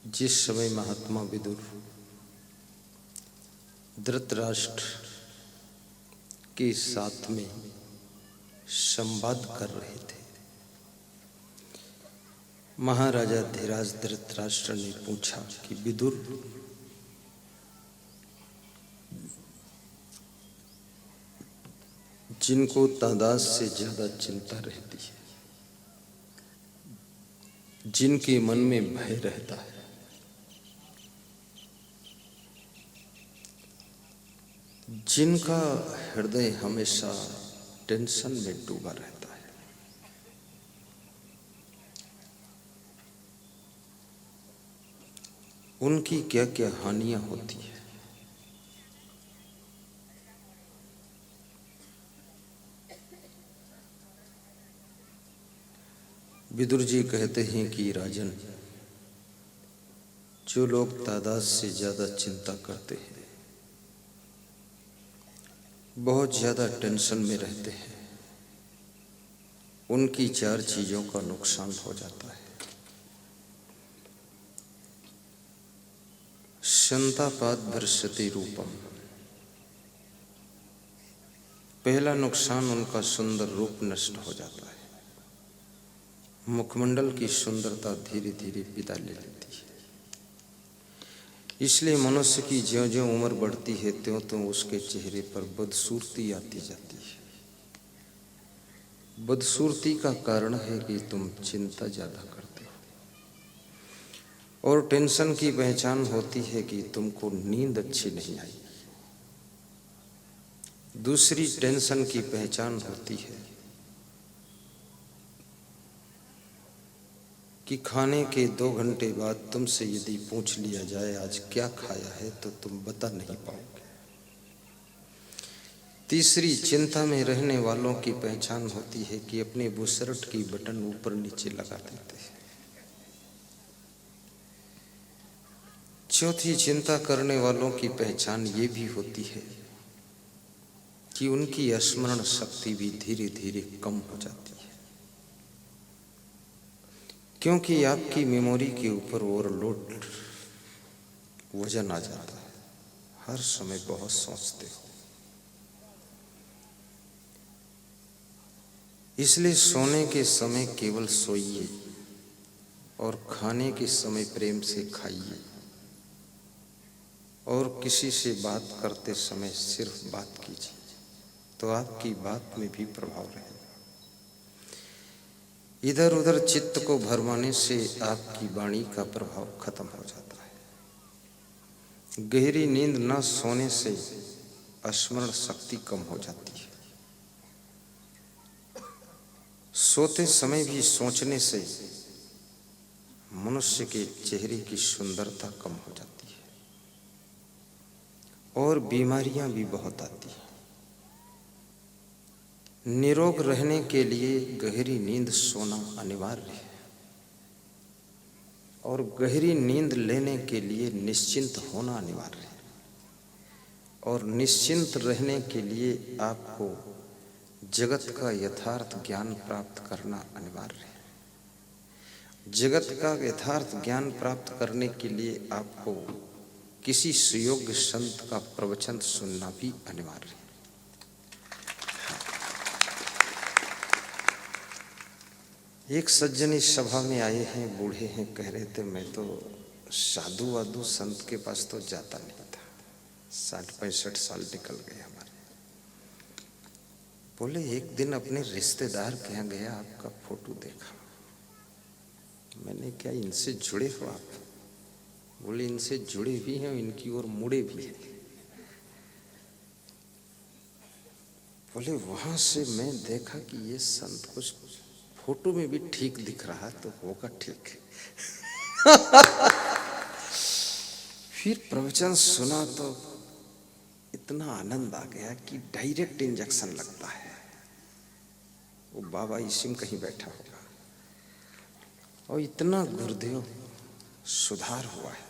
जिस समय महात्मा विदुर धृतराष्ट्र के साथ में संवाद कर रहे थे, महाराजा धीराज धृतराष्ट्र ने पूछा कि विदुर, जिनको तादाद से ज्यादा चिंता रहती है, जिनके मन में भय रहता है, जिनका हृदय हमेशा टेंशन में डूबा रहता है, उनकी क्या क्या हानियां होती है। विदुर जी कहते हैं कि राजन, जो लोग तादाद से ज्यादा चिंता करते हैं, बहुत ज्यादा टेंशन में रहते हैं, उनकी 4 चीजों का नुकसान हो जाता है। संतापाद भ्रश्यते रूपम, पहला नुकसान उनका सुंदर रूप नष्ट हो जाता है। मुखमंडल की सुंदरता धीरे धीरे विदा ले लेती है। इसलिए मनुष्य की ज्यों-ज्यों उम्र बढ़ती है त्यों-त्यों उसके चेहरे पर बदसूरती आती जाती है। बदसूरती का कारण है कि तुम चिंता ज्यादा करते हो, और टेंशन की पहचान होती है कि तुमको नींद अच्छी नहीं आई। दूसरी टेंशन की पहचान होती है कि खाने के 2 घंटे बाद तुमसे यदि पूछ लिया जाए आज क्या खाया है तो तुम बता नहीं पाओगे। तीसरी चिंता में रहने वालों की पहचान होती है कि अपने बुशर्ट की बटन ऊपर नीचे लगा देते हैं। चौथी चिंता करने वालों की पहचान ये भी होती है कि उनकी स्मरण शक्ति भी धीरे धीरे कम हो जाती है, क्योंकि आपकी मेमोरी के ऊपर ओवरलोड वजन आ जाता है। हर समय बहुत सोचते हो, इसलिए सोने के समय केवल सोइए और खाने के समय प्रेम से खाइए, और किसी से बात करते समय सिर्फ बात कीजिए, तो आपकी बात में भी प्रभाव रहेगा। इधर उधर चित्त को भरमाने से आपकी वाणी का प्रभाव खत्म हो जाता है। गहरी नींद न सोने से स्मरण शक्ति कम हो जाती है। सोते समय भी सोचने से मनुष्य के चेहरे की सुंदरता कम हो जाती है, और बीमारियां भी बहुत आती हैं। निरोग रहने के लिए गहरी नींद सोना अनिवार्य है, और गहरी नींद लेने के लिए निश्चिंत होना अनिवार्य है, और निश्चिंत रहने के लिए आपको जगत का यथार्थ ज्ञान प्राप्त करना अनिवार्य है। जगत का यथार्थ ज्ञान प्राप्त करने के लिए आपको किसी सुयोग्य संत का प्रवचन सुनना भी अनिवार्य है। एक सज्जन इस सभा में आए हैं, बूढ़े हैं, कह रहे थे मैं तो साधु वाधु संत के पास तो जाता नहीं था, 60-65 साल निकल गए हमारे। बोले एक दिन अपने रिश्तेदार के यहाँ गया, आपका फोटो देखा। मैंने क्या इनसे जुड़े हो आप? बोले इनसे जुड़े भी हैं, इनकी ओर मुड़े भी हैं। बोले वहां से मैं देखा कि ये संत कुछ फोटो में भी ठीक दिख रहा, तो होगा ठीक। फिर प्रवचन सुना तो इतना आनंद आ गया कि डायरेक्ट इंजेक्शन लगता है। वो बाबा इसी में कहीं बैठा होगा, और इतना गुरुदेव सुधार हुआ है,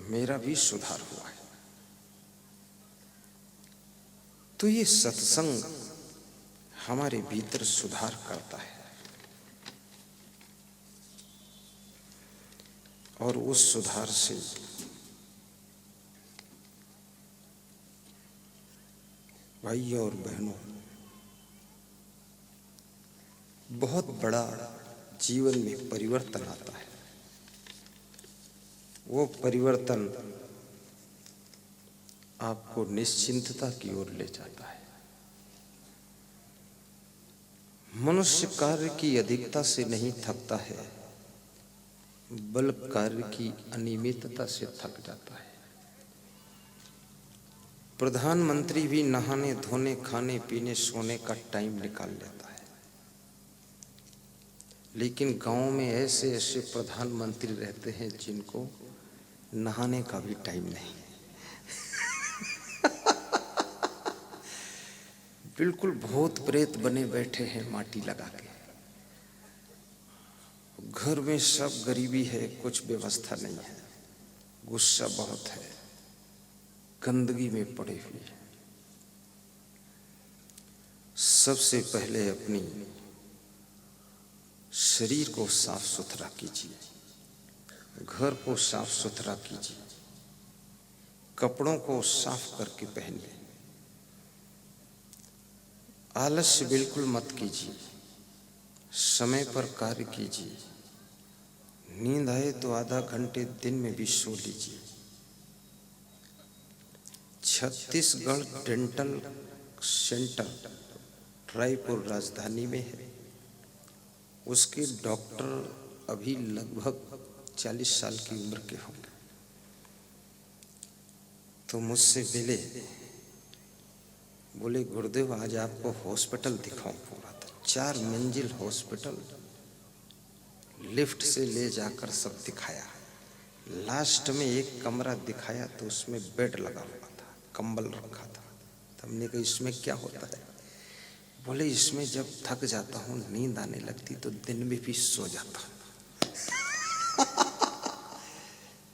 मेरा भी सुधार हुआ है। तो ये सत्संग हमारे भीतर सुधार करता है। और उस सुधार से भाइयों और बहनों, बहुत बड़ा जीवन में परिवर्तन आता है। वो परिवर्तन आपको निश्चिंतता की ओर ले जाता है। मनुष्य कार्य की अधिकता से नहीं थकता है, बल्कि कार्य की अनियमितता से थक जाता है। प्रधानमंत्री भी नहाने धोने, खाने पीने, सोने का टाइम निकाल लेता है, लेकिन गांव में ऐसे ऐसे प्रधानमंत्री रहते हैं जिनको नहाने का भी टाइम नहीं। बिल्कुल भूत प्रेत बने बैठे हैं माटी लगा के। घर में सब गरीबी है, कुछ व्यवस्था नहीं है, गुस्सा बहुत है, गंदगी में पड़े हुए हैं। सबसे पहले अपनी शरीर को साफ सुथरा कीजिए, घर को साफ सुथरा कीजिए, कपड़ों को साफ करके पहनिए। आलस्य बिल्कुल मत कीजिए, समय पर कार्य कीजिए। नींद आए तो आधा घंटे दिन में भी सो लीजिए। छत्तीसगढ़ डेंटल सेंटर रायपुर राजधानी में है। उसके डॉक्टर अभी लगभग 40 साल की उम्र के होंगे। तो मुझसे मिले, बोले गुरुदेव आज आपको हॉस्पिटल दिखाऊं पूरा। 4 मंजिल हॉस्पिटल, लिफ्ट से ले जाकर सब दिखाया। लास्ट में एक कमरा दिखाया तो उसमें बेड लगा हुआ था, कंबल रखा था। तो हमने कहा इसमें क्या होता है? बोले इसमें जब थक जाता हूँ, नींद आने लगती तो दिन में भी सो जाता हूँ।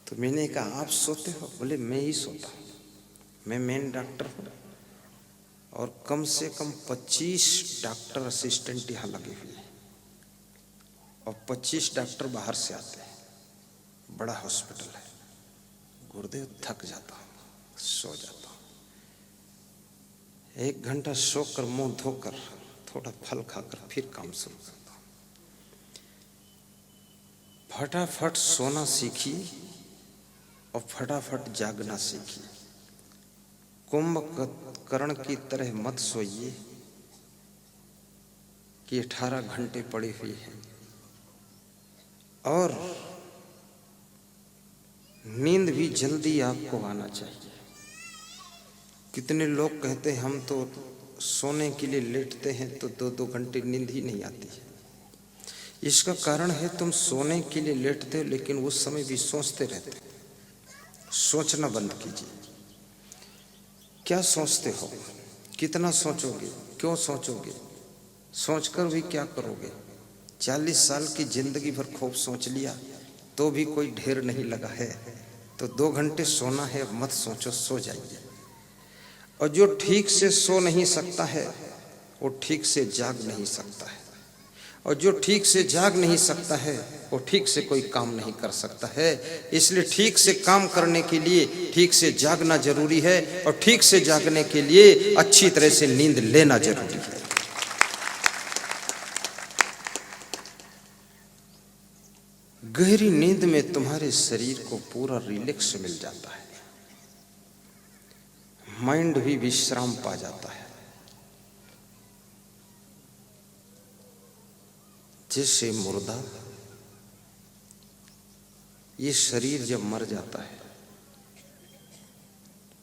तो मैंने कहा आप सोते हो? बोले मैं ही सोता हूँ, मैं मेन डॉक्टर हूँ और कम से कम 25 डॉक्टर असिस्टेंट यहाँ लगे हुए हैं और 25 डॉक्टर बाहर से आते हैं। बड़ा हॉस्पिटल है। गुरुदेव थक जाता हूँ, सो जाता हूँ। 1 घंटा सोकर मुंह धोकर थोड़ा फल खाकर फिर काम शुरू करता हूँ। फटाफट सोना सीखिए और फटाफट जागना सीखिए। कुंभकर्ण की तरह मत सोइए कि 18 घंटे पड़ी हुई है। और नींद भी जल्दी आपको आना चाहिए। कितने लोग कहते हैं हम तो सोने के लिए लेटते हैं तो 2-2 घंटे नींद ही नहीं आती है। इसका कारण है तुम सोने के लिए लेटते हो लेकिन उस समय भी सोचते रहते हो। सोचना बंद कीजिए। क्या सोचते हो? कितना सोचोगे? क्यों सोचोगे? सोचकर भी क्या करोगे? 40 साल की जिंदगी भर खूब सोच लिया तो भी कोई ढेर नहीं लगा है। तो 2 घंटे सोना है, मत सोचो, सो जाइए। और जो ठीक से सो नहीं सकता है वो ठीक से जाग नहीं सकता है, और जो ठीक से जाग नहीं सकता है वो ठीक से कोई काम नहीं कर सकता है। इसलिए ठीक से काम करने के लिए ठीक से जागना जरूरी है और ठीक से जागने के लिए अच्छी तरह से नींद लेना जरूरी है। गहरी नींद में तुम्हारे शरीर को पूरा रिलैक्स मिल जाता है, माइंड भी विश्राम पा जाता है। जैसे मुर्दा, ये शरीर जब मर जाता है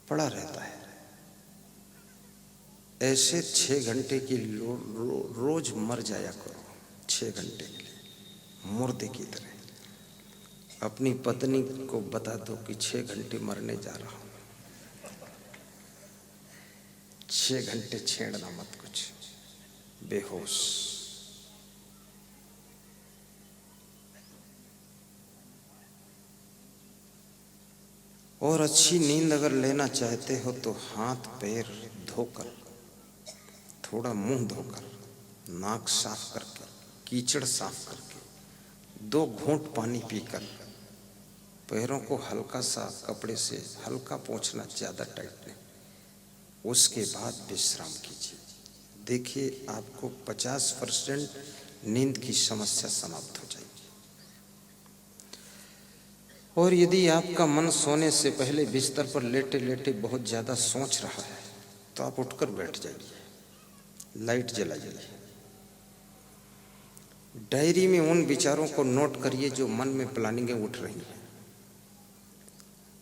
पड़ा रहता है, ऐसे 6 घंटे की रोज मर जाया करो। 6 घंटे के लिए मुर्दे की तरह अपनी पत्नी को बता दो कि 6 घंटे मरने जा रहा हूं। 6 घंटे छेड़ना मत कुछ, बेहोश। और अच्छी नींद अगर लेना चाहते हो तो हाथ पैर धोकर, थोड़ा मुंह धोकर, नाक साफ करके, कीचड़ साफ करके, 2 घूंट पानी पीकर पैरों को हल्का सा कपड़े से हल्का पोंछना, ज़्यादा टाइट नहीं। उसके बाद विश्राम कीजिए। देखिए आपको 50% नींद की समस्या समाप्त हो जाएगी। और यदि आपका मन सोने से पहले बिस्तर पर लेटे लेटे बहुत ज़्यादा सोच रहा है तो आप उठकर बैठ जाइए, लाइट जलाइए, डायरी में उन विचारों को नोट करिए जो मन में प्लानिंगें उठ रही हैं,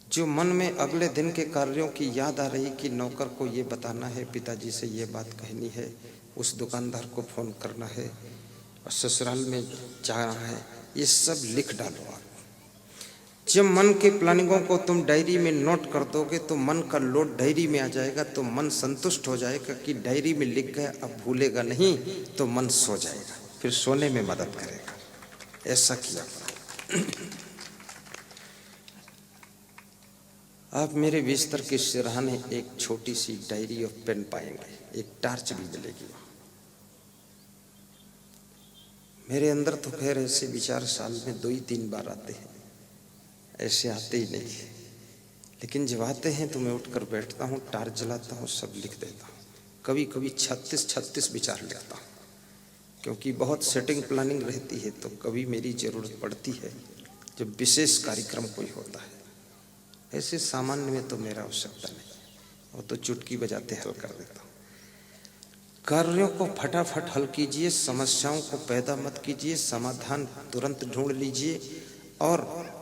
जो मन में अगले दिन के कार्यों की याद आ रही कि नौकर को ये बताना है, पिताजी से ये बात कहनी है, उस दुकानदार को फ़ोन करना है और ससुराल में जाना है, ये सब लिख डालो आप। जब मन के प्लानिंगों को तुम डायरी में नोट कर दोगे तो मन का लोड डायरी में आ जाएगा, तो मन संतुष्ट हो जाएगा कि डायरी में लिख गया, अब भूलेगा नहीं, तो मन सो जाएगा, फिर सोने में मदद करेगा। ऐसा किया आप मेरे बिस्तर के सिरहाने एक छोटी सी डायरी और पेन पाएंगे, एक टार्च भी मिलेगी। मेरे अंदर तो खैर ऐसे विचार साल में 2-3 बार आते हैं, ऐसे आते ही नहीं है, लेकिन जब आते हैं तो मैं उठकर बैठता हूँ, टार्च जलाता हूँ, सब लिख देता हूँ। कभी कभी 36 विचार लिखता हूँ, क्योंकि बहुत सेटिंग प्लानिंग रहती है, तो कभी मेरी ज़रूरत पड़ती है जब विशेष कार्यक्रम कोई होता है। ऐसे सामान्य में तो मेरा आवश्यकता नहीं, वो तो चुटकी बजाते हल कर देता हूँ। कार्यों को फटाफट हल कीजिए, समस्याओं को पैदा मत कीजिए, समाधान तुरंत ढूंढ लीजिए और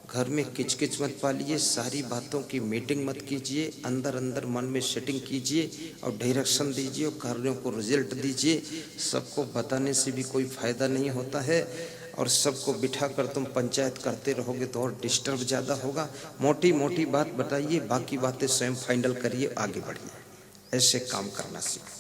घर में किचकिच मत पालिए, सारी बातों की मीटिंग मत कीजिए, अंदर अंदर मन में सेटिंग कीजिए और डायरेक्शन दीजिए और कार्यों को रिजल्ट दीजिए। सबको बताने से भी कोई फायदा नहीं होता है और सबको बिठाकर तुम पंचायत करते रहोगे तो और डिस्टर्ब ज़्यादा होगा। मोटी मोटी बात बताइए, बाकी बातें स्वयं फाइनल करिए, आगे बढ़िए। ऐसे काम करना सीखो।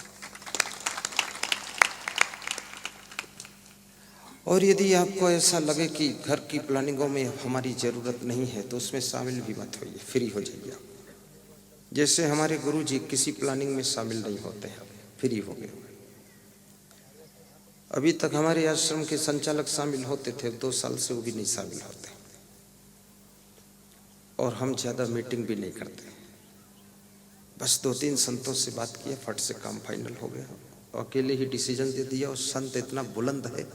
और यदि आपको ऐसा लगे कि घर की प्लानिंगों में हमारी ज़रूरत नहीं है तो उसमें शामिल भी मत होइए, फ्री हो जाइए आप। जैसे हमारे गुरुजी किसी प्लानिंग में शामिल नहीं होते हैं, फ्री हो गए। अभी तक हमारे आश्रम के संचालक शामिल होते थे, 2 साल से वो भी नहीं शामिल होते और हम ज़्यादा मीटिंग भी नहीं करते। बस 2-3 संतों से बात किया, फट से काम फाइनल हो गया, अकेले ही डिसीजन दे दिया। और संत इतना बुलंद है,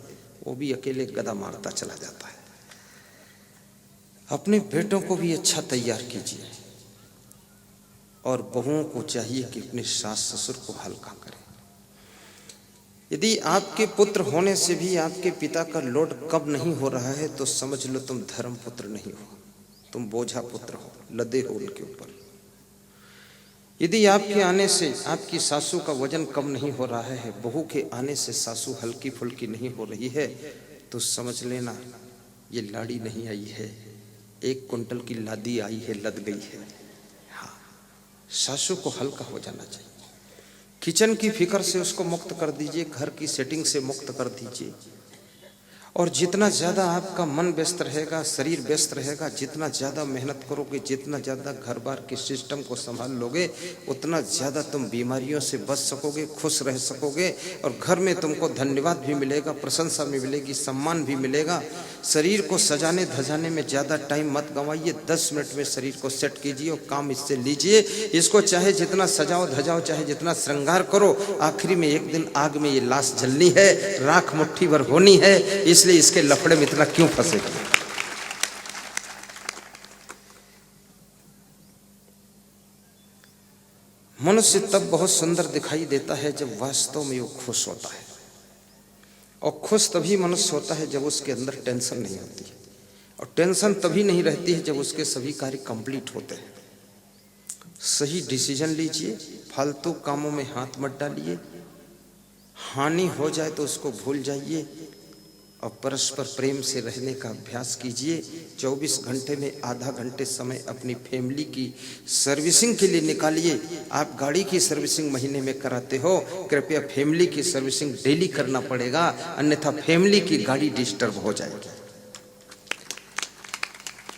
वो भी अकेले गदा मारता चला जाता है। अपने बेटों को भी अच्छा तैयार कीजिए और बहुओं को चाहिए कि अपने सास ससुर को हल्का करें। यदि आपके पुत्र होने से भी आपके पिता का लोड कब नहीं हो रहा है तो समझ लो तुम धर्म पुत्र नहीं हो, तुम बोझा पुत्र हो, लदे हो उनके ऊपर। यदि आपके आने से आपकी सासू का वजन कम नहीं हो रहा है, बहू के आने से सासू हल्की फुल्की नहीं हो रही है, तो समझ लेना ये लाड़ी नहीं आई है, 1 कुंटल की लादी आई है, लद गई है। हाँ, सासू को हल्का हो जाना चाहिए। किचन की फिक्र से उसको मुक्त कर दीजिए, घर की सेटिंग से मुक्त कर दीजिए। और जितना ज़्यादा आपका मन व्यस्त रहेगा, शरीर व्यस्त रहेगा, जितना ज़्यादा मेहनत करोगे, जितना ज़्यादा घर बार के सिस्टम को संभाल लोगे, उतना ज़्यादा तुम बीमारियों से बच सकोगे, खुश रह सकोगे और घर में तुमको धन्यवाद भी मिलेगा, प्रशंसा भी मिलेगी, सम्मान भी मिलेगा। शरीर को सजाने धजाने में ज़्यादा टाइम मत गंवाइए, 10 मिनट में शरीर को सेट कीजिए और काम इससे लीजिए। इसको चाहे जितना सजाओ धजाओ, चाहे जितना श्रृंगार करो, आखिरी में एक दिन आग में ये लाश जलनी है, राख मुट्ठी भर होनी है। इसलिए इसके लफड़े में इतना क्यों फंसेगा। मनुष्य तब बहुत सुंदर दिखाई देता है जब वास्तव में वो खुश होता है, और खुश तभी मनुष्य होता है जब उसके अंदर टेंशन नहीं होती है, और टेंशन तभी नहीं रहती है जब उसके सभी कार्य कंप्लीट होते हैं। सही डिसीजन लीजिए, फालतू कामों में हाथ मत डालिए, हानि हो जाए तो उसको भूल जाइए और परस्पर प्रेम से रहने का अभ्यास कीजिए। 24 घंटे में आधा घंटे समय अपनी फैमिली की सर्विसिंग के लिए निकालिए। आप गाड़ी की सर्विसिंग महीने में कराते हो, कृपया फैमिली की सर्विसिंग डेली करना पड़ेगा, अन्यथा फैमिली की गाड़ी डिस्टर्ब हो जाएगी।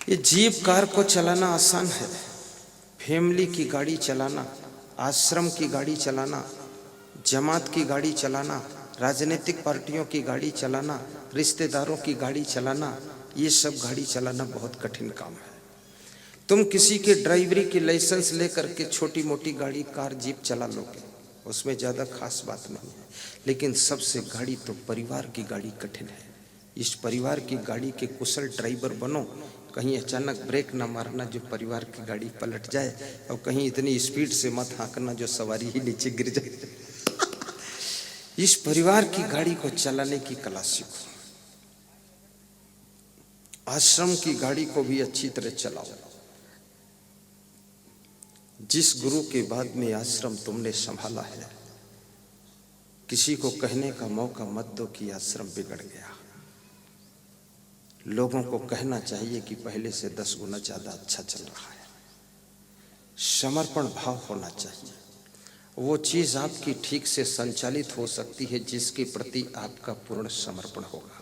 ये जीप कार को चलाना आसान है, फैमिली की गाड़ी चलाना, आश्रम की गाड़ी चलाना, जमात की गाड़ी चलाना, राजनीतिक पार्टियों की गाड़ी चलाना, रिश्तेदारों की गाड़ी चलाना, ये सब गाड़ी चलाना बहुत कठिन काम है। तुम किसी के ड्राइवरी की लाइसेंस लेकर के छोटी मोटी गाड़ी, कार, जीप चला लोगे, उसमें ज़्यादा खास बात नहीं है। लेकिन सबसे गाड़ी तो परिवार की गाड़ी कठिन है। इस परिवार की गाड़ी के कुशल ड्राइवर बनो। कहीं अचानक ब्रेक ना मारना जो परिवार की गाड़ी पलट जाए, और कहीं इतनी स्पीड से मत हाँकना जो सवारी ही नीचे गिर जाए। इस परिवार की गाड़ी को चलाने की कला सीखो। आश्रम की गाड़ी को भी अच्छी तरह चलाओ। जिस गुरु के बाद में आश्रम तुमने संभाला है, किसी को कहने का मौका मत दो कि आश्रम बिगड़ गया। लोगों को कहना चाहिए कि पहले से 10 गुना ज्यादा अच्छा चल रहा है। समर्पण भाव होना चाहिए। वो चीज आपकी ठीक से संचालित हो सकती है जिसके प्रति आपका पूर्ण समर्पण होगा।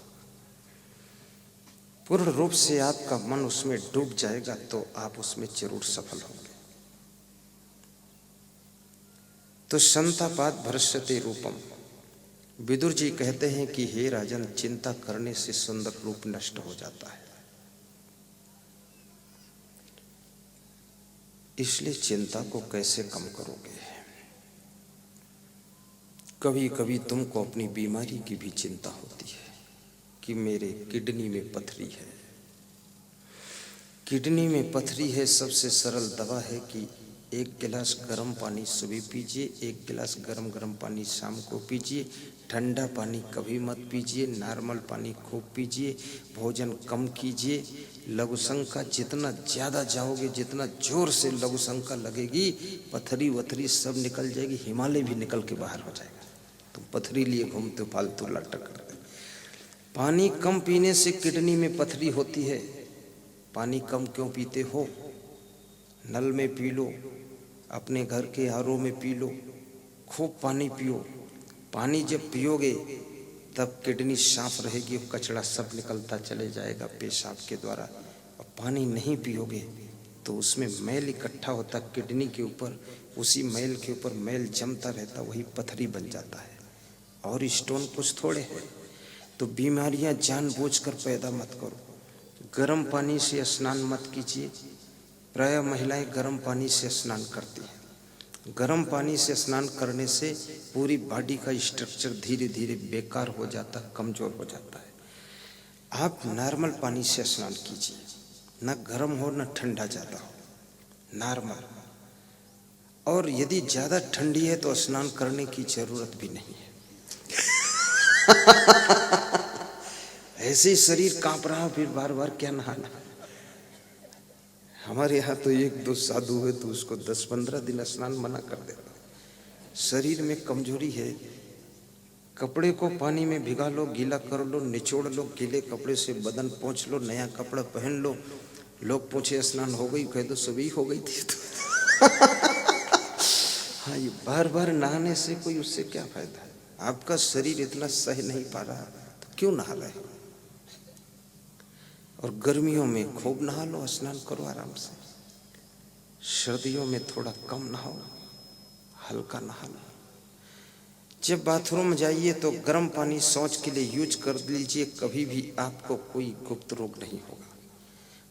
पूर्ण रूप से आपका मन उसमें डूब जाएगा तो आप उसमें जरूर सफल होंगे। तो संतापाद भ्रश्यते रूपम। विदुर जी कहते हैं कि हे राजन, चिंता करने से सुंदर रूप नष्ट हो जाता है। इसलिए चिंता को कैसे कम करोगे? कभी कभी तुमको अपनी बीमारी की भी चिंता होती है कि मेरे किडनी में पथरी है। किडनी में पथरी है, सबसे सरल दवा है कि 1 गिलास गर्म पानी सुबह पीजिए, 1 गिलास गर्म पानी शाम को पीजिए। ठंडा पानी कभी मत पीजिए, नॉर्मल पानी खूब पीजिए। भोजन कम कीजिए। लघुशंका जितना ज़्यादा जाओगे, जितना जोर से लघुशंका लगेगी, पथरी वथरी सब निकल जाएगी, हिमालय भी निकल के बाहर हो जाएगा। तुम पथरी लिए घूमते हो फालतू नाटक करते। पानी कम पीने से किडनी में पथरी होती है। पानी कम क्यों पीते हो? नल में पी लो, अपने घर के आरओ में पी लो, खूब पानी पियो। पानी जब पियोगे तब किडनी साफ रहेगी, कचरा सब निकलता चले जाएगा पेशाब के द्वारा। और पानी नहीं पियोगे तो उसमें मैल इकट्ठा होता किडनी के ऊपर, उसी मैल के ऊपर मैल जमता रहता, वही पथरी बन जाता है। और स्टोन कुछ थोड़े है। तो बीमारियां जानबूझकर पैदा मत करो। गर्म पानी से स्नान मत कीजिए। प्रायः महिलाएं गर्म पानी से स्नान करती हैं। गर्म पानी से स्नान करने से पूरी बॉडी का स्ट्रक्चर धीरे धीरे बेकार हो जाता, कमजोर हो जाता है। आप नॉर्मल पानी से स्नान कीजिए, न गर्म हो न ठंडा ज़्यादा हो, नॉर्मल। और यदि ज़्यादा ठंडी है तो स्नान करने की जरूरत भी नहीं है। ऐसे ही शरीर कांप रहा, फिर बार बार क्या नहाना। हमारे यहाँ तो 1-2 साधु है तो उसको 10-15 दिन स्नान मना कर देता। शरीर में कमजोरी है। कपड़े को पानी में भिगा लो, गीला कर लो, निचोड़ लो, गीले कपड़े से बदन पोंछ लो, नया कपड़ा पहन लो। लोग पूछे स्नान हो गई, कह दो सुबह ही हो गई थी तो। हाँ, ये बार बार नहाने से कोई उससे क्या फायदा है? आपका शरीर इतना सह नहीं पा रहा तो क्यों नहा रहे? और गर्मियों में खूब नहा लो, स्नान करो आराम से। सर्दियों में थोड़ा कम नहाओ, हल्का नहा लो। जब बाथरूम जाइए तो गर्म पानी शौच के लिए यूज कर लीजिए, कभी भी आपको कोई गुप्त रोग नहीं होगा।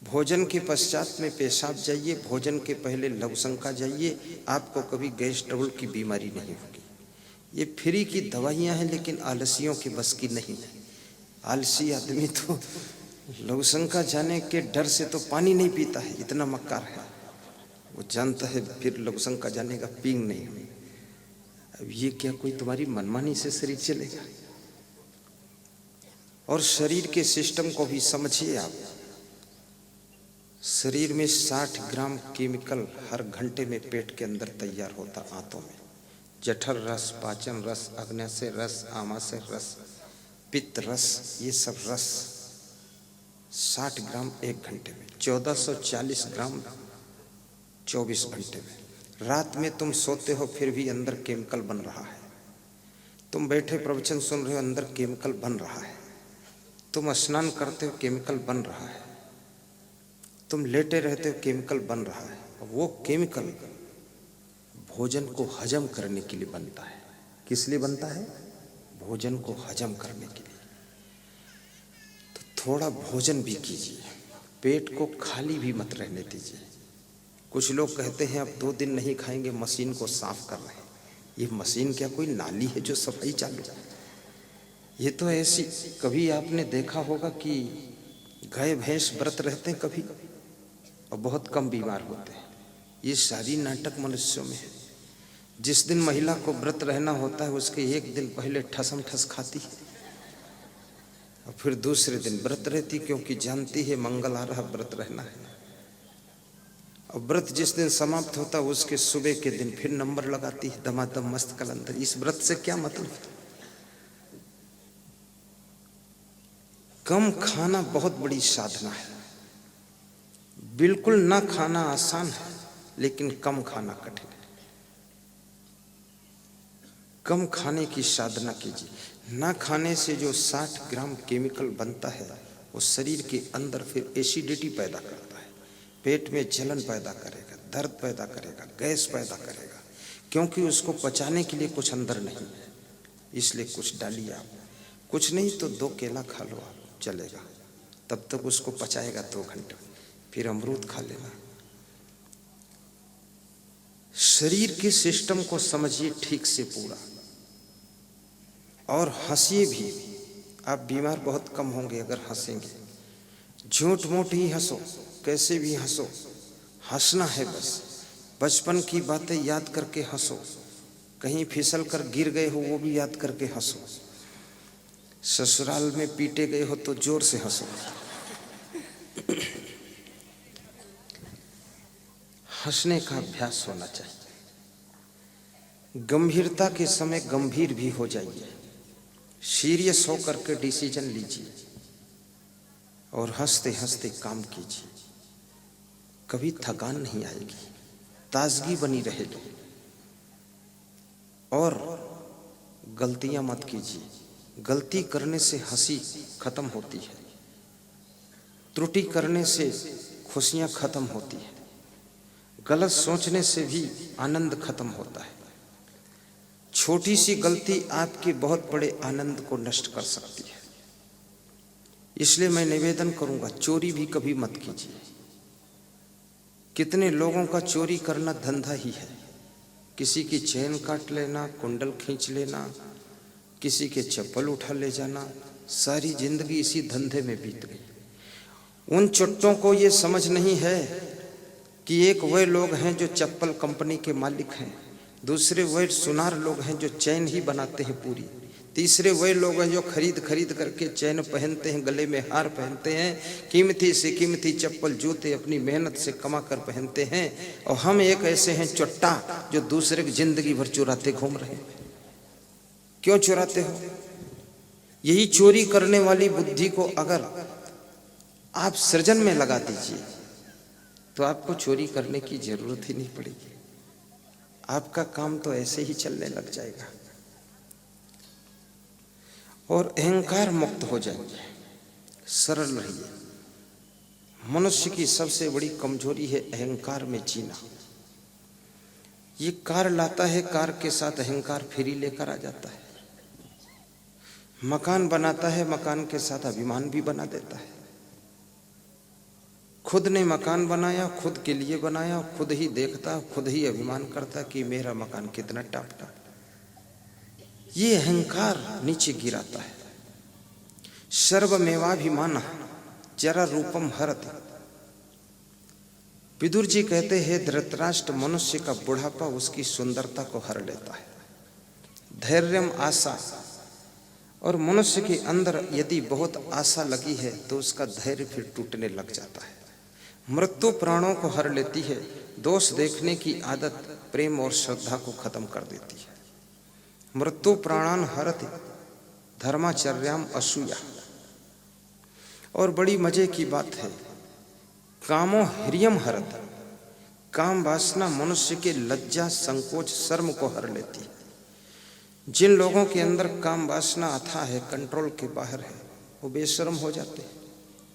भोजन के पश्चात में पेशाब जाइए, भोजन के पहले लघुशंका जाइए, आपको कभी गैस ट्रबल की बीमारी नहीं होगी। ये फ्री की दवाइयाँ हैं लेकिन आलसियों के बस की नहीं है। आलसी आदमी तो लघुशंका जाने के डर से तो पानी नहीं पीता है, इतना मक्कार है। वो जानता है फिर लघुशंका जाने का पींग नहीं हुई। अब ये क्या कोई तुम्हारी मनमानी से शरीर चलेगा? और शरीर के सिस्टम को भी समझिए आप। शरीर में 60 ग्राम केमिकल हर घंटे में पेट के अंदर तैयार होता आंतों में। जठर रस, पाचन रस, अग्न्याशय रस, आमाशय रस, पित्त रस, ये सब रस 60 ग्राम 1 घंटे में, 1440 ग्राम 24 घंटे में। रात में तुम सोते हो फिर भी अंदर केमिकल बन रहा है। तुम बैठे प्रवचन सुन रहे हो, अंदर केमिकल बन रहा है। तुम स्नान करते हो, केमिकल बन रहा है। तुम लेटे रहते हो, केमिकल बन रहा है। वो केमिकल भोजन को हजम करने के लिए बनता है। किस लिए बनता है? भोजन को हजम करने के लिए। तो थोड़ा भोजन भी कीजिए, पेट को खाली भी मत रहने दीजिए। कुछ लोग कहते हैं अब 2 दिन नहीं खाएंगे, मशीन को साफ कर रहे हैं। ये मशीन क्या कोई नाली है जो सफाई चालू है? ये तो ऐसी, कभी आपने देखा होगा कि गाय भैंस व्रत रहते हैं कभी, और बहुत कम बीमार होते हैं। ये सारी नाटक मनुष्यों में है। जिस दिन महिला को व्रत रहना होता है उसके 1 दिन पहले ठसम ठस खाती है, और फिर दूसरे दिन व्रत रहती, क्योंकि जानती है मंगल आ रहा, व्रत रहना है। और व्रत जिस दिन समाप्त होता है उसके सुबह के दिन फिर नंबर लगाती है, दमादम मस्त कलंदर। इस व्रत से क्या मतलब? कम खाना बहुत बड़ी साधना है। बिल्कुल ना खाना आसान है, लेकिन कम खाना कठिन है। कम खाने की साधना कीजिए। ना खाने से जो 60 ग्राम केमिकल बनता है वो शरीर के अंदर फिर एसिडिटी पैदा करता है, पेट में जलन पैदा करेगा, दर्द पैदा करेगा, गैस पैदा करेगा, क्योंकि उसको पचाने के लिए कुछ अंदर नहीं है। इसलिए कुछ डालिए आप, कुछ नहीं तो 2 केला खा लो आप, चलेगा। तब तक उसको पचाएगा 2 घंटे, फिर अमरूद खा लेना। शरीर के सिस्टम को समझिए ठीक से पूरा, और हंसिए भी। आप बीमार बहुत कम होंगे अगर हंसेंगे। झूठ मूठ ही हंसो, कैसे भी हंसो, हंसना है बस। बचपन की बातें याद करके हंसो, कहीं फिसल कर गिर गए हो वो भी याद करके हंसो, ससुराल में पीटे गए हो तो जोर से हंसो। हंसने का अभ्यास होना चाहिए। गंभीरता के समय गंभीर भी हो जाइए, सीरियस होकर के डिसीजन लीजिए, और हंसते हंसते काम कीजिए। कभी थकान नहीं आएगी, ताजगी बनी रहेगी। और गलतियां मत कीजिए। गलती करने से हंसी खत्म होती है, त्रुटि करने से खुशियां खत्म होती है, गलत सोचने से भी आनंद खत्म होता है। छोटी सी गलती आपके बहुत बड़े आनंद को नष्ट कर सकती है। इसलिए मैं निवेदन करूंगा, चोरी भी कभी मत कीजिए। कितने लोगों का चोरी करना धंधा ही है। किसी की चेन काट लेना, कुंडल खींच लेना, किसी के चप्पल उठा ले जाना, सारी जिंदगी इसी धंधे में बीत गई। उन चुट्टों को ये समझ नहीं है कि एक वे लोग हैं जो चप्पल कंपनी के मालिक हैं, दूसरे वे सुनार लोग हैं जो चैन ही बनाते हैं पूरी, तीसरे वे लोग हैं जो खरीद खरीद करके चैन पहनते हैं, गले में हार पहनते हैं, कीमती से कीमती चप्पल जूते अपनी मेहनत से कमा कर पहनते हैं। और हम एक ऐसे हैं चुट्टा जो दूसरे की जिंदगी भर चुराते घूम रहे हैं। क्यों चुराते हो? यही चोरी करने वाली बुद्धि को अगर आप सृजन में लगा दीजिए तो आपको चोरी करने की जरूरत ही नहीं पड़ेगी। आपका काम तो ऐसे ही चलने लग जाएगा और अहंकार मुक्त हो जाएंगे। सरल रहिए। मनुष्य की सबसे बड़ी कमजोरी है अहंकार में जीना। ये कार लाता है, कार के साथ अहंकार फ्री लेकर आ जाता है। मकान बनाता है, मकान के साथ अभिमान भी बना देता है। खुद ने मकान बनाया, खुद के लिए बनाया, खुद ही देखता, खुद ही अभिमान करता कि मेरा मकान कितना टॉप टॉप। ये अहंकार नीचे गिराता है। सर्वमेवाभिमान जरा रूपम हरति। विदुर जी कहते हैं धृतराष्ट्र, मनुष्य का बुढ़ापा उसकी सुंदरता को हर लेता है। धैर्यम आशा, और मनुष्य के अंदर यदि बहुत आशा लगी है तो उसका धैर्य फिर टूटने लग जाता है। मृत्यु प्राणों को हर लेती है। दोष देखने की आदत प्रेम और श्रद्धा को खत्म कर देती है। मृत्यु प्राणान हरति धर्माचर्याम असूया। और बड़ी मजे की बात है, कामो ह्रियम हरत। काम वासना मनुष्य के लज्जा, संकोच, शर्म को हर लेती है। जिन लोगों के अंदर काम वासना अथाह है, कंट्रोल के बाहर है, वो बेशर्म हो जाते हैं,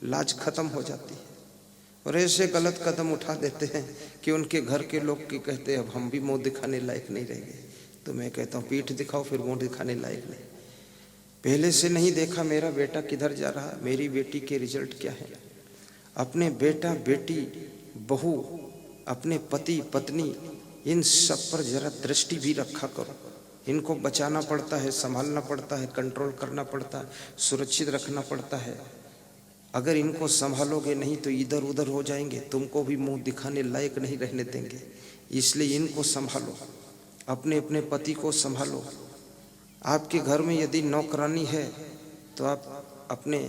लाज खत्म हो जाती है और ऐसे गलत कदम उठा देते हैं कि उनके घर के लोग की कहते हैं अब हम भी मुंह दिखाने लायक नहीं रह गए। तो मैं कहता हूँ पीठ दिखाओ, फिर मुंह दिखाने लायक नहीं। पहले से नहीं देखा मेरा बेटा किधर जा रहा, मेरी बेटी के रिजल्ट क्या है। अपने बेटा बेटी बहू अपने पति पत्नी इन सब पर जरा दृष्टि भी रखा करो। इनको बचाना पड़ता है, संभालना पड़ता है, कंट्रोल करना पड़ता है, सुरक्षित रखना पड़ता है। अगर इनको संभालोगे नहीं तो इधर उधर हो जाएंगे, तुमको भी मुंह दिखाने लायक नहीं रहने देंगे। इसलिए इनको संभालो, अपने अपने पति को संभालो। आपके घर में यदि नौकरानी है तो आप अपने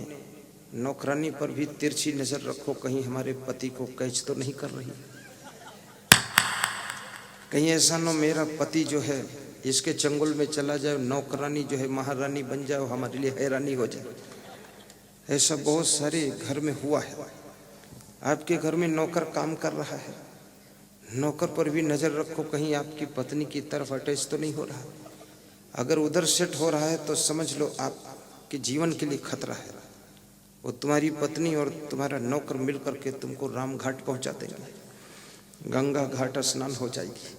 नौकरानी पर भी तिरछी नजर रखो, कहीं हमारे पति को कैच तो नहीं कर रही। कहीं ऐसा न मेरा पति जो है इसके चंगुल में चला जाए, नौकरानी जो है महारानी बन जाए, हमारे लिए हैरानी हो जाए। ऐसा बहुत सारे घर में हुआ है। आपके घर में नौकर काम कर रहा है, नौकर पर भी नजर रखो, कहीं आपकी पत्नी की तरफ अटैच तो नहीं हो रहा। अगर उधर सेट हो रहा है तो समझ लो आपके जीवन के लिए खतरा है। वो तुम्हारी पत्नी और तुम्हारा नौकर मिलकर के तुमको राम घाट पहुंचा देंगे, गंगा घाट स्नान हो जाएगी,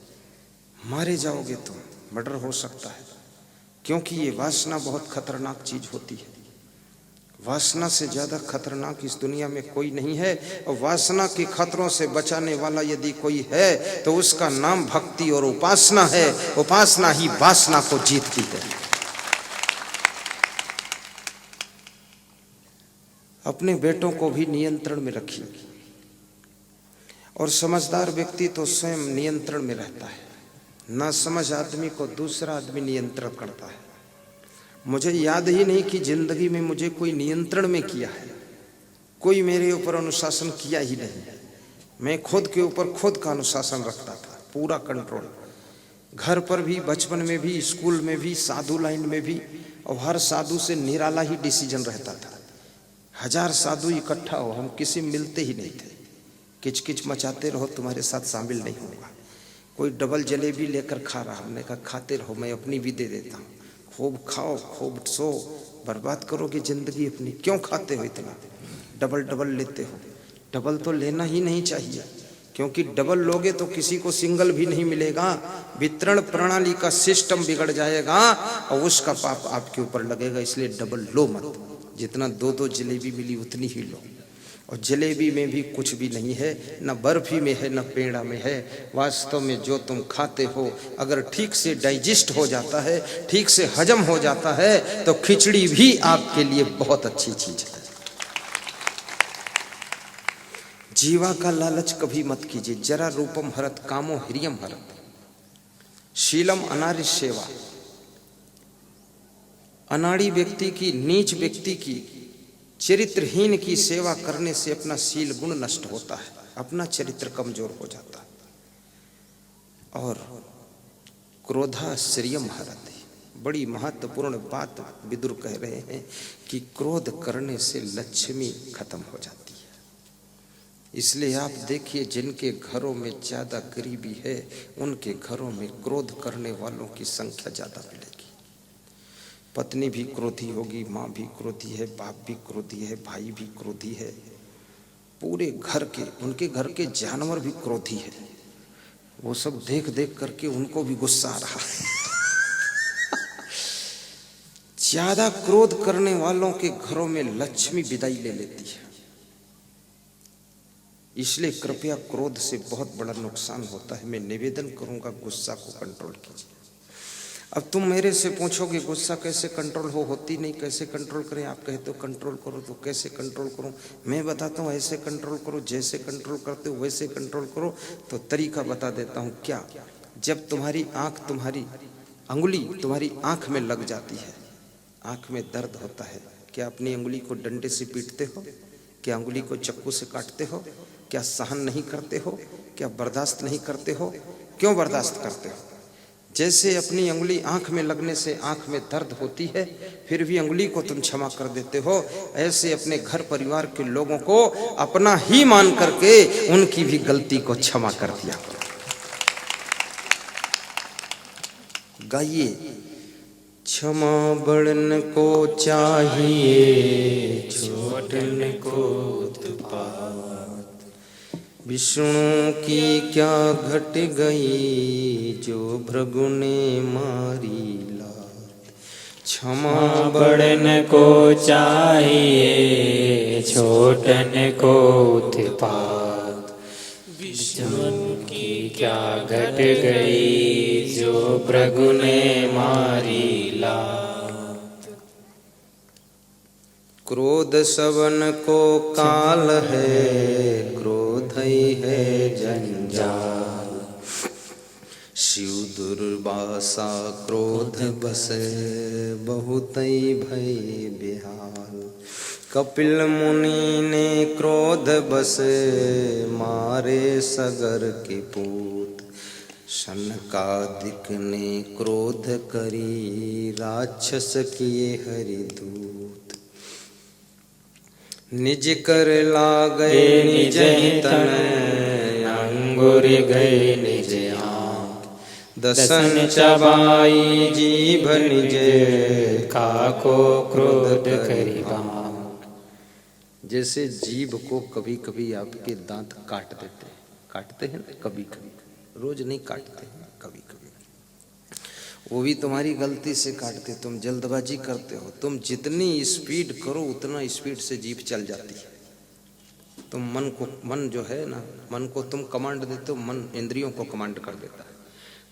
मारे जाओगे तुम, मर्डर हो सकता है। क्योंकि ये वासना बहुत खतरनाक चीज होती है। वासना से ज्यादा खतरनाक इस दुनिया में कोई नहीं है। और वासना के खतरों से बचाने वाला यदि कोई है तो उसका नाम भक्ति और उपासना है। उपासना ही वासना को जीतती है। अपने बेटों को भी नियंत्रण में रखिए। और समझदार व्यक्ति तो स्वयं नियंत्रण में रहता है, ना समझ आदमी को दूसरा आदमी नियंत्रण करता है। मुझे याद ही नहीं कि जिंदगी में मुझे कोई नियंत्रण में किया है, कोई मेरे ऊपर अनुशासन किया ही नहीं। मैं खुद के ऊपर खुद का अनुशासन रखता था, पूरा कंट्रोल। घर पर भी, बचपन में भी, स्कूल में भी, साधु लाइन में भी। और हर साधु से निराला ही डिसीजन रहता था। 1000 साधु इकट्ठा हो, हम किसी मिलते ही नहीं थे। किचकिच मचाते रहो, तुम्हारे साथ शामिल नहीं होगा। कोई डबल जलेबी लेकर खा रहा, हमने कहा खाते रहो, मैं अपनी भी दे देता हूँ। खूब खाओ, खूब सो, बर्बाद करोगे जिंदगी अपनी। क्यों खाते हो इतना, डबल डबल लेते हो? डबल तो लेना ही नहीं चाहिए, क्योंकि डबल लोगे तो किसी को सिंगल भी नहीं मिलेगा। वितरण प्रणाली का सिस्टम बिगड़ जाएगा और उसका पाप आपके ऊपर लगेगा। इसलिए डबल लो मत। जितना 2-2 जलेबी मिली उतनी ही लो। और जलेबी में भी कुछ भी नहीं है, न बर्फी में है, न पेड़ा में है। वास्तव में जो तुम खाते हो अगर ठीक से डाइजेस्ट हो जाता है, ठीक से हजम हो जाता है, तो खिचड़ी भी आपके लिए बहुत अच्छी चीज है। जीवा का लालच कभी मत कीजिए। जरा रूपम हरत कामो ह्रियम हरत, शीलम अनार्य सेवा। अनाड़ी व्यक्ति की, नीच व्यक्ति की, चरित्रहीन की सेवा करने से अपना शील गुण नष्ट होता है, अपना चरित्र कमजोर हो जाता है। और क्रोधा श्रियम हरति, बड़ी महत्वपूर्ण बात विदुर कह रहे हैं कि क्रोध करने से लक्ष्मी खत्म हो जाती है। इसलिए आप देखिए, जिनके घरों में ज्यादा गरीबी है उनके घरों में क्रोध करने वालों की संख्या ज्यादा मिलेगी। पत्नी भी क्रोधी होगी, माँ भी क्रोधी है, बाप भी क्रोधी है, भाई भी क्रोधी है, पूरे घर के, उनके घर के जानवर भी क्रोधी है। वो सब देख देख करके उनको भी गुस्सा आ रहा है। ज्यादा क्रोध करने वालों के घरों में लक्ष्मी विदाई ले लेती है। इसलिए कृपया क्रोध से बहुत बड़ा नुकसान होता है। मैं निवेदन करूंगा, गुस्सा को कंट्रोल कीजिए। अब तुम मेरे से पूछोगे गुस्सा कैसे कंट्रोल होती नहीं, कैसे कंट्रोल करें? आप कहते हो कंट्रोल करो, तो कैसे कंट्रोल करूं? मैं बताता हूं ऐसे कंट्रोल करो, जैसे कंट्रोल करते हो वैसे कंट्रोल करो। तो तरीका बता देता हूं। क्या? जब तुम्हारी आंख, तुम्हारी अंगुली तुम्हारी आंख में लग जाती है, आंख में दर्द होता है, क्या अपनी अंगुली को डंडे से पीटते हो? क्या अंगुली को चाकू से काटते हो? क्या सहन नहीं करते हो? क्या बर्दाश्त नहीं करते हो? क्यों बर्दाश्त करते हो? जैसे अपनी अंगुली आंख में लगने से आंख में दर्द होती है, फिर भी अंगुली को तुम क्षमा कर देते हो, ऐसे अपने घर परिवार के लोगों को अपना ही मान करके उनकी भी गलती को क्षमा कर दिया करो। गाइए, क्षमा बड़न को चाहिए, छोटन को उत्पात। विष्णु की क्या घट गई, जो भृगु ने मारी लात। क्षमा बड़न को चाहिए, छोटन को उत्पात। विष्णु की क्या घट गई, जो प्रभु ने मारी लात। क्रोध सबन को काल है, क्रोध ही है जंजाल। शिव दुर्वासा क्रोध बसे, बहुत ही भय बेहाल। कपिल मुनि ने क्रोध बसे, मारे सगर के पूत। सनकादिक ने क्रोध करी, राक्षस किए हरिदूत। निज कर लागे निज ही तन, अंगुर गए निज आँख। दसन चबाई जीभ निज, काको क्रोध करी बाँक। जैसे जीभ को कभी कभी आपके दांत काटते हैं ना, कभी कभी, रोज नहीं काटते हैं, कभी कभी। वो भी तुम्हारी गलती से काटते, तुम जल्दबाजी करते हो। तुम जितनी स्पीड करो उतना स्पीड से जीभ चल जाती है। तुम मन जो है ना, मन को तुम कमांड देते हो, मन इंद्रियों को कमांड कर देता है,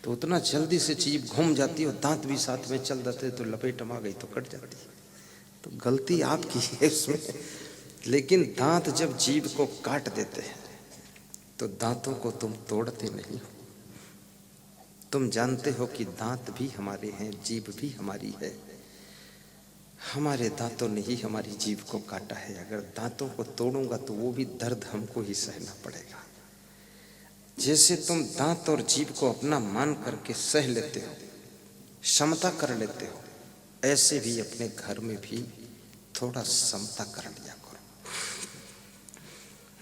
तो उतना जल्दी से जीभ घूम जाती है और दांत भी साथ में चल जाते, तो लपेट में आ गई तो कट जाती है। तो गलती आपकी है उसमें। लेकिन दांत जब जीभ को काट देते हैं तो दांतों को तुम तोड़ते नहीं हो। तुम जानते हो कि दांत भी हमारे हैं, जीभ भी हमारी है। हमारे दांतों ने ही हमारी जीभ को काटा है। अगर दांतों को तोड़ूंगा तो वो भी दर्द हमको ही सहना पड़ेगा। जैसे तुम दांत और जीभ को अपना मान करके सह लेते हो, समता कर लेते हो, ऐसे भी अपने घर में भी थोड़ा समता कर लिया करो।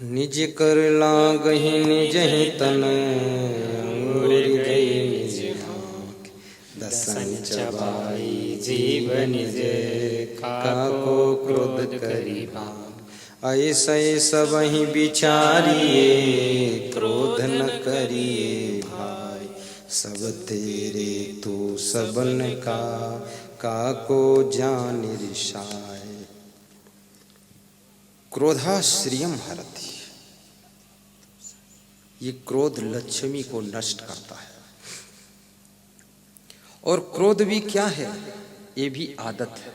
निज कर लागहि निज ही तन, अंगुर गई निज आँख। दसन चबाई जीभ निज, काको क्रोध करी बाँक। ऐसे सबहि विचारिए, क्रोध न करिए भाई। सब तेरे तो सबन का, काको जान रिसाय। क्रोधाश्रियम हरति, ये क्रोध लक्ष्मी को नष्ट करता है। और क्रोध भी क्या है, ये भी आदत है।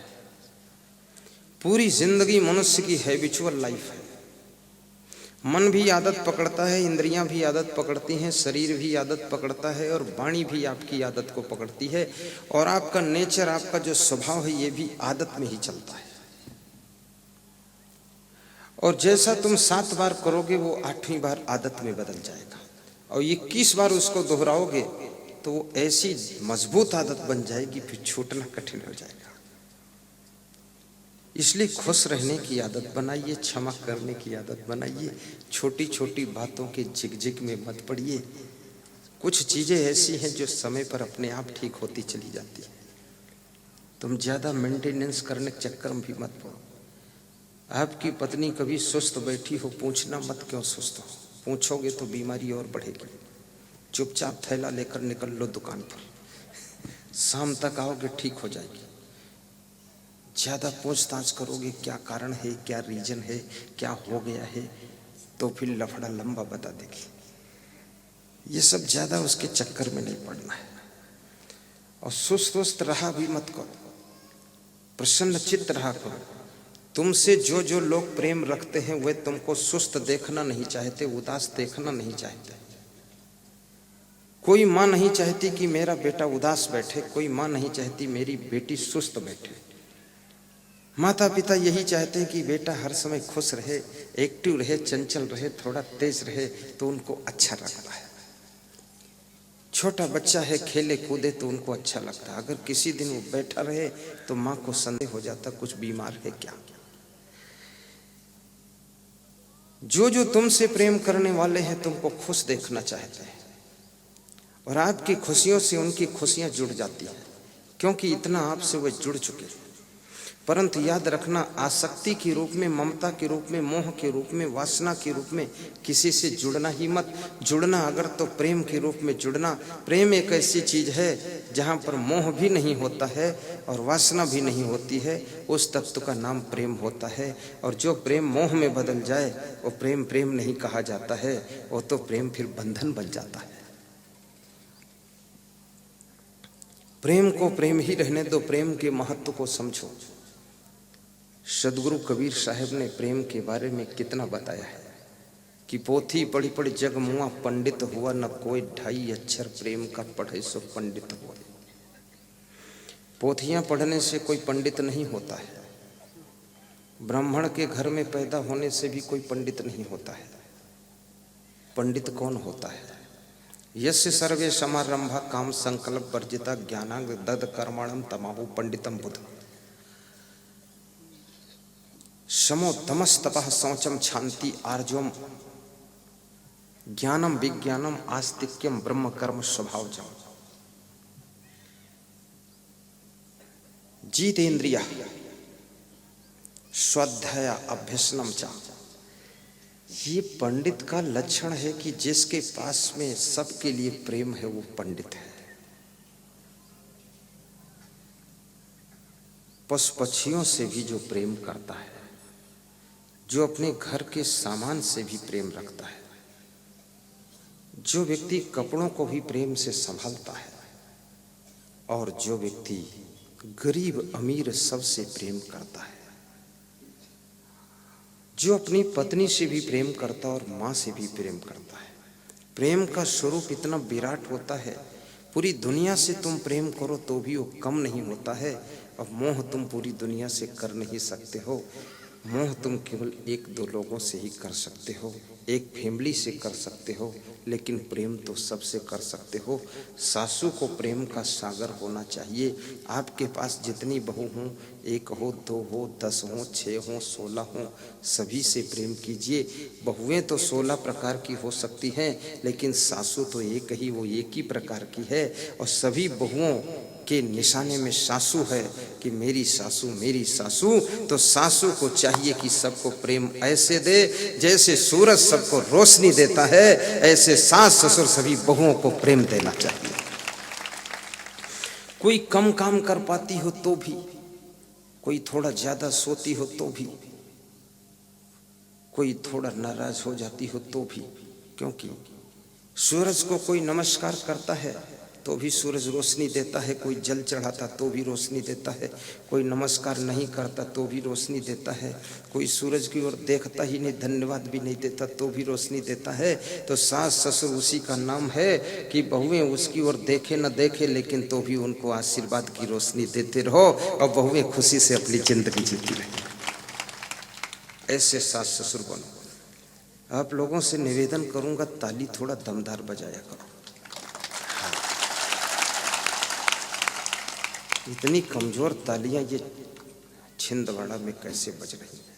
पूरी जिंदगी मनुष्य की हैबिचुअल लाइफ है। मन भी आदत पकड़ता है, इंद्रियां भी आदत पकड़ती हैं, शरीर भी आदत पकड़ता है, और वाणी भी आपकी आदत को पकड़ती है। और आपका नेचर, आपका जो स्वभाव है, ये भी आदत में ही चलता है। और जैसा तुम 7 बार करोगे वो 8वीं बार आदत में बदल जाएगा। और 21 बार उसको दोहराओगे तो वो ऐसी मजबूत आदत बन जाएगी, फिर छूटना कठिन हो जाएगा। इसलिए खुश रहने की आदत बनाइए, क्षमा करने की आदत बनाइए। छोटी छोटी बातों के झिकझिक में मत पड़िए। कुछ चीजें ऐसी हैं जो समय पर अपने आप ठीक होती चली जाती है। तुम ज्यादा मेंटेनेंस करने के चक्कर में भी मत पड़ो। आपकी पत्नी कभी सुस्त बैठी हो, पूछना मत क्यों सुस्त हो। पूछोगे तो बीमारी और बढ़ेगी। चुपचाप थैला लेकर निकल लो दुकान पर, शाम तक आओगे ठीक हो जाएगी। ज्यादा पूछताछ करोगे क्या कारण है, क्या रीजन है, क्या हो गया है, तो फिर लफड़ा लंबा बता देगी। ये सब ज्यादा उसके चक्कर में नहीं पड़ना है। और सुस्त रहा भी मत करो, प्रसन्न चित्त रहा करो। तुमसे जो जो लोग प्रेम रखते हैं वे तुमको सुस्त देखना नहीं चाहते, उदास देखना नहीं चाहते। कोई माँ नहीं चाहती कि मेरा बेटा उदास बैठे, कोई माँ नहीं चाहती मेरी बेटी सुस्त बैठे। माता पिता यही चाहते हैं कि बेटा हर समय खुश रहे, एक्टिव रहे, चंचल रहे, थोड़ा तेज रहे, तो उनको अच्छा लगता है। छोटा बच्चा है, खेले कूदे तो उनको अच्छा लगता है। अगर किसी दिन वो बैठा रहे तो माँ को संदेह हो जाता कुछ बीमार है क्या। जो जो तुमसे प्रेम करने वाले हैं तुमको खुश देखना चाहते हैं, और आपकी खुशियों से उनकी खुशियां जुड़ जाती हैं, क्योंकि इतना आपसे वे जुड़ चुके हैं। परंतु याद रखना, आसक्ति के रूप में, ममता के रूप में, मोह के रूप में, वासना के रूप में किसी से जुड़ना ही मत। जुड़ना अगर तो प्रेम के रूप में जुड़ना। प्रेम एक ऐसी चीज है जहाँ पर मोह भी नहीं होता है और वासना भी नहीं होती है, उस तत्व का नाम प्रेम होता है। और जो प्रेम मोह में बदल जाए वो प्रेम प्रेम नहीं कहा जाता है, वो तो प्रेम फिर बंधन बन जाता है। प्रेम को प्रेम ही रहने दो, प्रेम के महत्व को समझो। सदगुरु कबीर साहब ने प्रेम के बारे में कितना बताया है कि पोथी पढ़ी पढ़ी जग मुआ, पंडित हुआ न कोई, 2.5 अक्षर प्रेम का पढ़े सो पंडित हुआ। पोथियां पढ़ने से कोई पंडित नहीं होता है, ब्राह्मण के घर में पैदा होने से भी कोई पंडित नहीं होता है। पंडित कौन होता है? यस्य सर्वे समारंभा काम संकल्प वर्जिता ज्ञानांग दद कर्माणम तमाहु पंडितम बुध। समो तमस तपः शौचम शांति आर्जवम ज्ञानम विज्ञानम आस्तिक्यम ब्रह्म कर्म स्वभावजम। जितेन्द्रिया स्वाध्याय अभ्यसनम चा। ये पंडित का लक्षण है कि जिसके पास में सबके लिए प्रेम है वो पंडित है। पशु पक्षियों से भी जो प्रेम करता है, जो अपने घर के सामान से भी प्रेम रखता है, जो व्यक्ति कपड़ों को भी प्रेम से संभालता है, और जो व्यक्ति गरीब अमीर सबसे प्रेम करता है, जो अपनी पत्नी से भी प्रेम करता है और माँ से भी प्रेम करता है। प्रेम का स्वरूप इतना विराट होता है, पूरी दुनिया से तुम प्रेम करो तो भी वो कम नहीं होता है। और मोह तुम पूरी दुनिया से कर नहीं सकते हो, मोह तुम केवल 1-2 लोगों से ही कर सकते हो, एक फैमिली से कर सकते हो, लेकिन प्रेम तो सबसे कर सकते हो। सासू को प्रेम का सागर होना चाहिए। आपके पास जितनी बहू हों, 1 हो, 2 हो, 10 हो, 6 हो, 16 हो, सभी से प्रेम कीजिए। बहुएं तो 16 प्रकार की हो सकती हैं, लेकिन सासू तो एक ही, वो एक ही प्रकार की है। और सभी बहुओं के निशाने में सासू है कि मेरी सासू मेरी सासू। तो सासू को चाहिए कि सबको प्रेम ऐसे दे जैसे सूरज सबको रोशनी देता है, ऐसे सास ससुर सभी बहुओं को प्रेम देना चाहिए। कोई कम काम कर पाती हो तो भी, कोई थोड़ा ज्यादा सोती हो तो भी, कोई थोड़ा नाराज हो जाती हो तो भी, क्योंकि सूरज को कोई नमस्कार करता है तो भी सूरज रोशनी देता है, कोई जल चढ़ाता तो भी रोशनी देता है, कोई नमस्कार नहीं करता तो भी रोशनी देता है, कोई सूरज की ओर देखता ही नहीं, धन्यवाद भी नहीं देता तो भी रोशनी देता है। तो सास ससुर उसी का नाम है कि बहुएं उसकी ओर देखे न देखे, लेकिन तो भी उनको आशीर्वाद की रोशनी देते रहो और बहुएं खुशी से अपनी जिंदगी जीती रहे। ऐसे सास ससुर बनो। आप लोगों से निवेदन करूंगा, ताली थोड़ा दमदार बजाया करो। इतनी कमजोर तालियां ये छिंदवाड़ा में कैसे बज रही हैं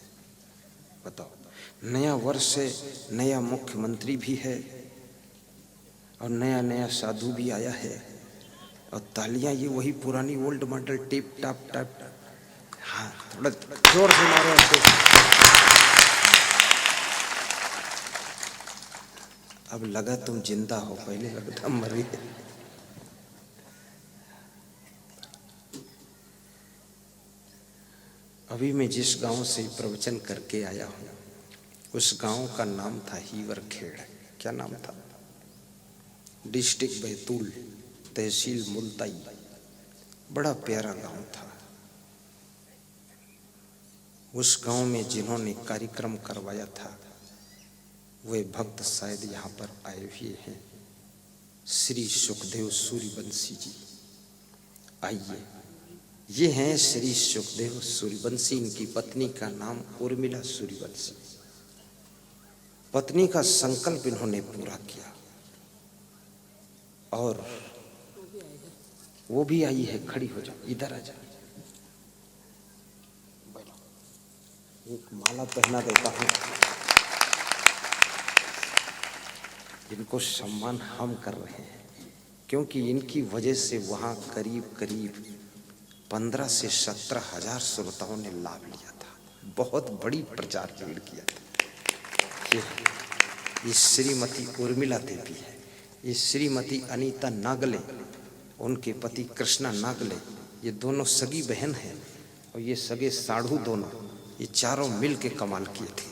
बताओ। नया वर्ष है, नया मुख्यमंत्री भी है और नया नया साधु भी आया है, और तालियां ये वही पुरानी old model tip top top. हाँ, थोड़ा जोर से मारो। अब लगा तुम जिंदा हो, पहले लगता मर गए। अभी मैं जिस गांव से प्रवचन करके आया हूँ, उस गांव का नाम था हीवरखेड़। क्या नाम था? डिस्ट्रिक्ट बैतूल, तहसील मुल्ताई। बड़ा प्यारा गांव था। उस गांव में जिन्होंने कार्यक्रम करवाया था वे भक्त शायद यहाँ पर आए हुए हैं, श्री सुखदेव सूर्यवंशी जी। आइए, ये हैं श्री सुखदेव सूर्यवंशी। इनकी पत्नी का नाम उर्मिला सूर्यवंशी। पत्नी का संकल्प इन्होंने पूरा किया और वो भी आई है। खड़ी हो जाओ, इधर आ जाओ, एक माला पहना देता हूँ। इनको सम्मान हम कर रहे हैं क्योंकि इनकी वजह से वहाँ करीब करीब 15 से 17 हजार श्रोताओं ने लाभ लिया था। बहुत बड़ी प्रचार भीड़ किया था। ये श्रीमती उर्मिला देवी है, ये श्रीमती अनीता नागले, उनके पति कृष्णा नागले, ये दोनों सगी बहन हैं और ये सगे साढ़ू दोनों, ये चारों मिल के कमाल किए थे।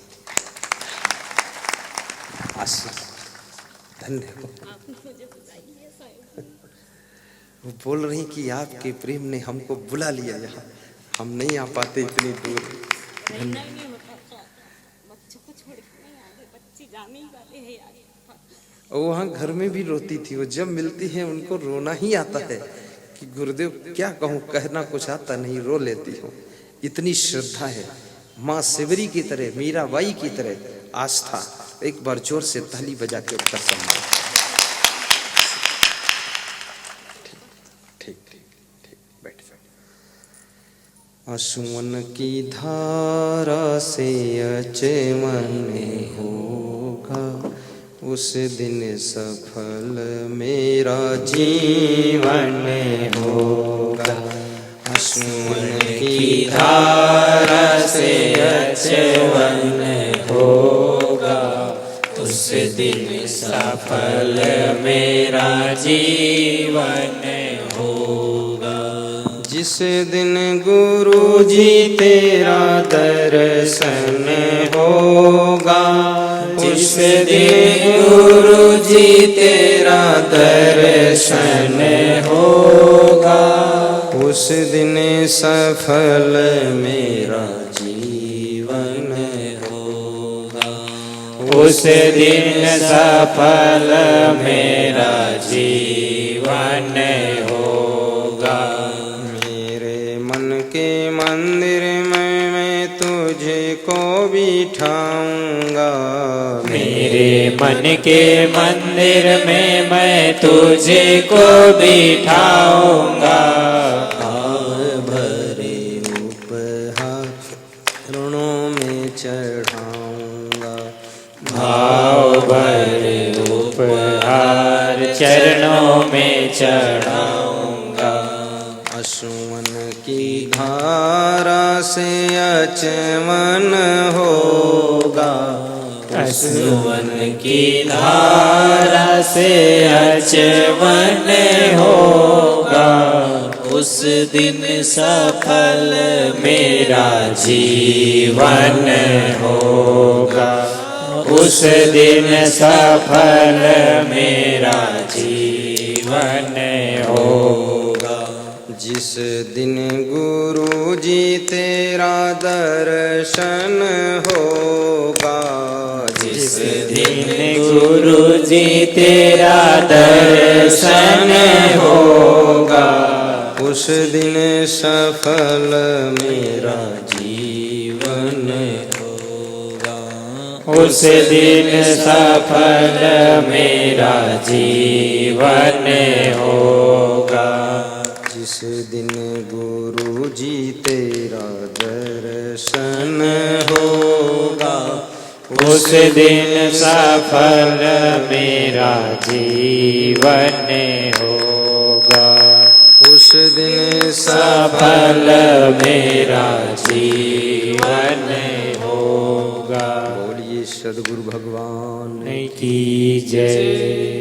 धन्यवाद। वो बोल रही कि आपके प्रेम ने हमको बुला लिया, यहाँ हम नहीं आ पाते इतनी दूर। और वहाँ घर में भी रोती थी, वो जब मिलती है उनको रोना ही आता है कि गुरुदेव क्या कहूँ, कहना कुछ आता नहीं, रो लेती हूँ। इतनी श्रद्धा है, माँ शिवरी की तरह, मीराबाई की तरह आस्था। एक बार जोर से ताली बजा के उसका सम्मान। ठीक ठीक ठीक, बैठ जाओ। आंसुओं की धारा से अचमन होगा, उस दिन सफल मेरा जीवन होगा। आंसुओं की धारा से अचमन होगा, उस दिन सफल मेरा जीवन होगा। जिस दिन गुरु जी तेरा दर्शन होगा, जिस दिन गुरु जी तेरा दर्शन होगा, उस दिन सफल मेरा जीवन होगा। उस दिन सफल मेरा जीवन होगा। मेरे मन के मंदिर में मैं तुझको बिठाऊंगा, मेरे मन के मंदिर में मैं तुझको बिठाऊंगा। भरे उपहार चरणों में चढ़ाऊंगा, भाव भरे उपहार चरणों में चढ़ाऊंगा। आंसुओं की धारा से अचमन होगा, आंसुओं की धारा से अचमन होगा, उस दिन सफल मेरा जीवन होगा। उस दिन सफल मेरा जीवन होगा। जिस दिन गुरु जी तेरा दर्शन होगा, जिस दिन गुरु जी तेरा दर्शन होगा, उस दिन सफल मेरा जीवन होगा। उस दिन सफल मेरा जीवन होगा। जिस दिन गुरु जी तेरा दर्शन होगा, उस दिन सफल मेरा जीवन होगा। उस दिन सफल मेरा जीवन होगा। बोलिए सद्गुरु भगवान की जय।